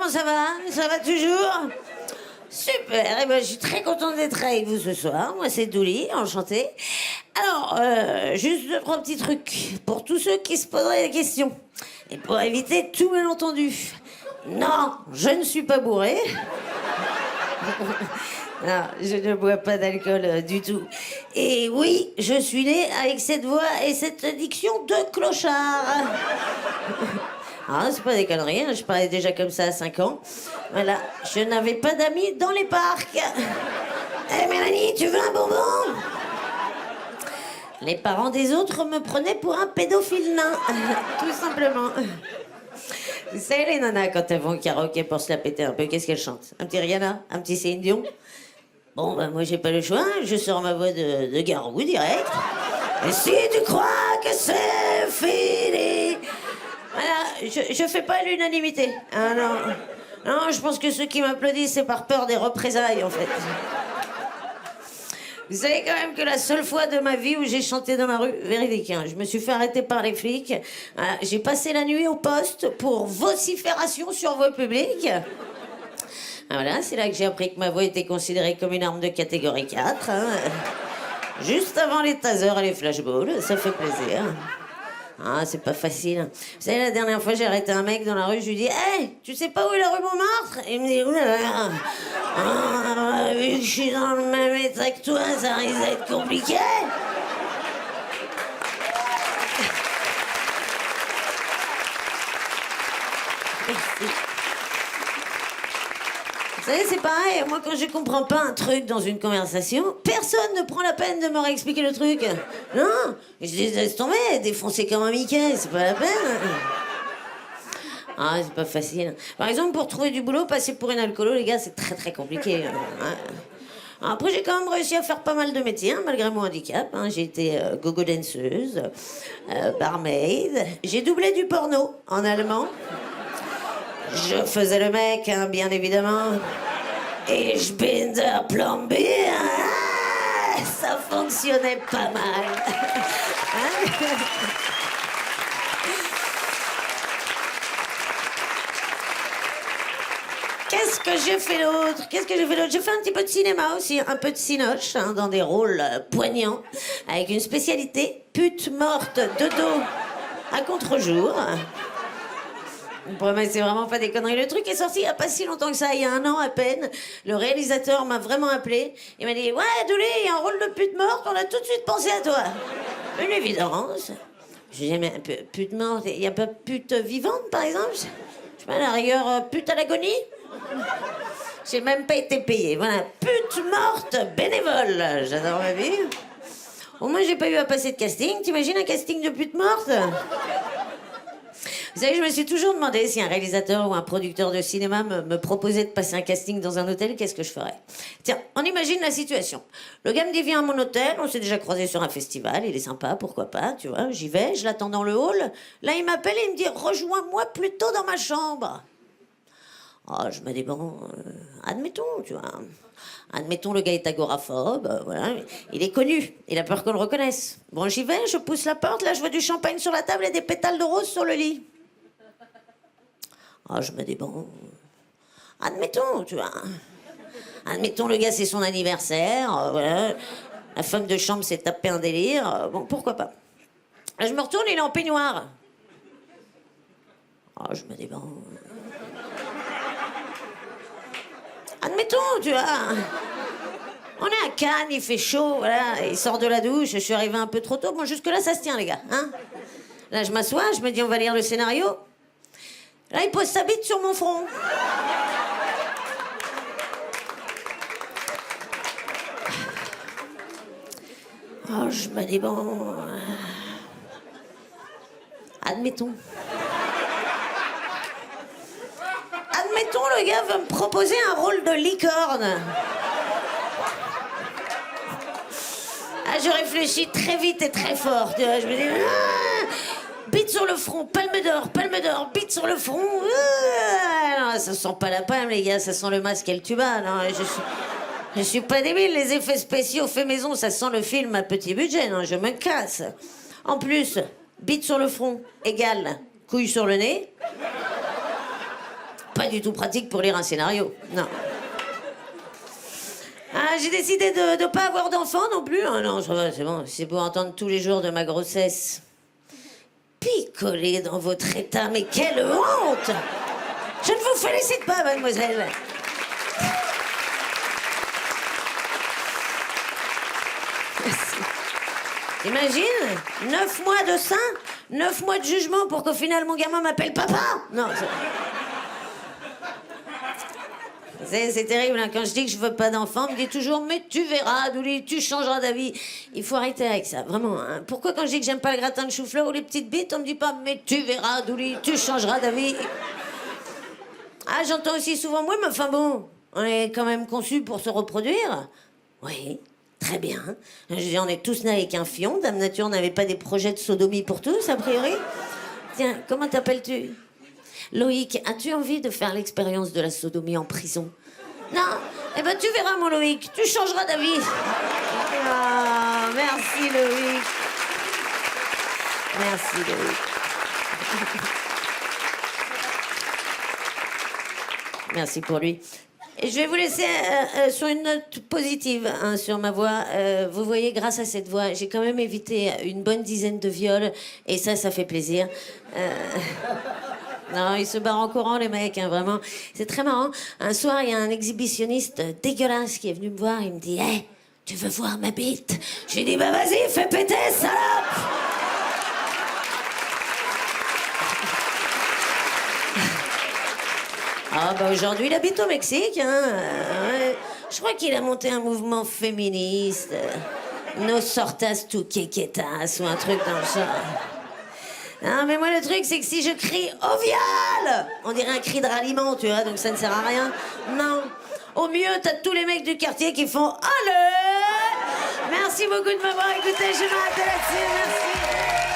comment ça va? Ça va toujours? Super, eh ben, je suis très contente d'être avec vous ce soir. Moi, c'est Douli, enchantée. Alors, juste 2-3 petits trucs pour tous ceux qui se poseraient des questions. Et pour éviter tout malentendu. Non, je ne suis pas bourré. Non, je ne bois pas d'alcool du tout. Et oui, je suis née avec cette voix et cette diction de clochard. Ah, c'est pas des conneries, hein, je parlais déjà comme ça à 5 ans. Voilà, je n'avais pas d'amis dans les parcs. Hé Mélanie, tu veux un bonbon? Les parents des autres me prenaient pour un pédophile nain, tout simplement. Vous savez, les nanas, quand elles vont au karaoké pour se la péter un peu, qu'est-ce qu'elles chantent? Un petit Rihanna? Un petit Céline Dion? Bon, ben moi, j'ai pas le choix, je sors ma voix de garou direct. Et si tu crois que c'est fini... Voilà, je fais pas l'unanimité. Ah non. Non, je pense que ceux qui m'applaudissent, c'est par peur des représailles, en fait. Vous savez quand même que la seule fois de ma vie où j'ai chanté dans la rue, véridique, hein, je me suis fait arrêter par les flics. Voilà, j'ai passé la nuit au poste pour vocifération sur voie publique. Voilà, c'est là que j'ai appris que ma voix était considérée comme une arme de catégorie 4. Hein. Juste avant les tasers et les flashballs, ça fait plaisir. Ah, c'est pas facile. Vous savez, la dernière fois, j'ai arrêté un mec dans la rue, je lui dis « Hey, tu sais pas où est la rue Montmartre ?» Il me dit « Oulala, vu que je suis dans le même état que toi, ça risque d'être compliqué. » Vous savez, c'est pareil, moi quand je comprends pas un truc dans une conversation, personne ne prend la peine de me réexpliquer le truc. Non, je dis laisse tomber, défoncer comme un Mickey, c'est pas la peine. Ah, c'est pas facile. Par exemple, pour trouver du boulot, passer pour une alcoolo, les gars, c'est très très compliqué. Après, j'ai quand même réussi à faire pas mal de métiers, hein, malgré mon handicap. Hein. J'ai été gogo danseuse, barmaid, j'ai doublé du porno en allemand. Je faisais le mec, hein, bien évidemment. Et je bin der Plombe. Ah, ça fonctionnait pas mal. Hein? Qu'est-ce que j'ai fait d'autre? J'ai fait un petit peu de cinéma aussi, un peu de cinoche, hein, dans des rôles poignants, avec une spécialité pute morte de dos à contre-jour. Mais c'est vraiment pas des conneries. Le truc est sorti il y a pas si longtemps que ça, il y a 1 an à peine. Le réalisateur m'a vraiment appelé. Il m'a dit « Ouais, Douli, il y a un rôle de pute morte, on a tout de suite pensé à toi. » Une évidence. J'ai dit « Mais pute morte, il y a pas pute vivante, par exemple? Je sais pas, à la rigueur, pute à l'agonie? » J'ai même pas été payé. Voilà, pute morte bénévole. J'adore ma vie. Au moins, j'ai pas eu à passer de casting. T'imagines un casting de pute morte? Vous savez, je me suis toujours demandé si un réalisateur ou un producteur de cinéma me proposait de passer un casting dans un hôtel, qu'est-ce que je ferais? Tiens, on imagine la situation. Le gars me dit, viens à mon hôtel, on s'est déjà croisé sur un festival, il est sympa, pourquoi pas, tu vois. J'y vais, je l'attends dans le hall. Là, il m'appelle et il me dit, rejoins-moi plutôt dans ma chambre. Oh, je me dis, bon, admettons, tu vois. Admettons, le gars est agoraphobe, voilà. Il est connu, il a peur qu'on le reconnaisse. Bon, j'y vais, je pousse la porte, là, je vois du champagne sur la table et des pétales de rose sur le lit. Oh, je me dis, bon, admettons, tu vois. Admettons, le gars, c'est son anniversaire, voilà. La femme de chambre s'est tapé un délire, bon, pourquoi pas. Là, je me retourne, il est en peignoir. Oh, je me dis, bon... Admettons, tu vois. On est à Cannes, il fait chaud, voilà. Il sort de la douche, je suis arrivé un peu trop tôt. Bon, jusque-là, ça se tient, les gars, hein. Là, je m'assois, je me dis, on va lire le scénario. Là, il pose sa bite sur mon front. Oh, je me dis, bon... Admettons. Admettons, le gars veut me proposer un rôle de licorne. Ah, je réfléchis très vite et très fort, tu vois. Je me dis... bite sur le front, palme d'or, bite sur le front. Non, ça sent pas la palme, les gars, ça sent le masque et le tuba. Non, je suis pas débile, les effets spéciaux faits maison, ça sent le film à petit budget, non, je me casse. En plus, bite sur le front égale couille sur le nez. pas du tout pratique pour lire un scénario. Non. Ah, j'ai décidé de ne pas avoir d'enfant non plus. Ah non, ça va, c'est bon. C'est pour entendre tous les jours de ma grossesse. Picoler dans votre état, mais quelle honte! Je ne vous félicite pas, mademoiselle. Imagine, 9 mois de sein, 9 mois de jugement pour qu'au final mon gamin m'appelle papa. Non, c'est terrible, hein. Quand je dis que je veux pas d'enfant, on me dit toujours mais tu verras, Douli, tu changeras d'avis. Il faut arrêter avec ça, vraiment. Hein. Pourquoi quand je dis que j'aime pas le gratin de chou-fleur ou les petites bites, on me dit pas mais tu verras, Douli, tu changeras d'avis. Ah, j'entends aussi souvent moi, mais enfin bon, on est quand même conçus pour se reproduire. Oui. Très bien. Je dis, on est tous nés avec un fion. Dame Nature n'avait pas des projets de sodomie pour tous, a priori. Tiens, comment t'appelles-tu? Loïc, as-tu envie de faire l'expérience de la sodomie en prison? Non? Eh ben, tu verras, mon Loïc. Tu changeras d'avis. Ah, merci, Loïc. Merci, Loïc. Merci pour lui. Et je vais vous laisser sur une note positive hein, sur ma voix. Vous voyez, grâce à cette voix, j'ai quand même évité une bonne dizaine de viols. Et ça fait plaisir. Non, ils se barrent en courant, les mecs, hein, vraiment. C'est très marrant. Un soir, il y a un exhibitionniste dégueulasse qui est venu me voir. Il me dit « Hey, tu veux voir ma bite ?» J'ai dit « Bah vas-y, fais péter, salope !» Ah bah aujourd'hui il habite au Mexique, hein. Ouais. Je crois qu'il a monté un mouvement féministe. Nos sortas tu quequetas ou un truc dans le genre. Non mais moi le truc c'est que si je crie « Au viol !» on dirait un cri de ralliement, tu vois, donc ça ne sert à rien. Non. Au mieux, t'as tous les mecs du quartier qui font « Allez !» Merci beaucoup de m'avoir écouté, je m'arrête là-dessus, merci.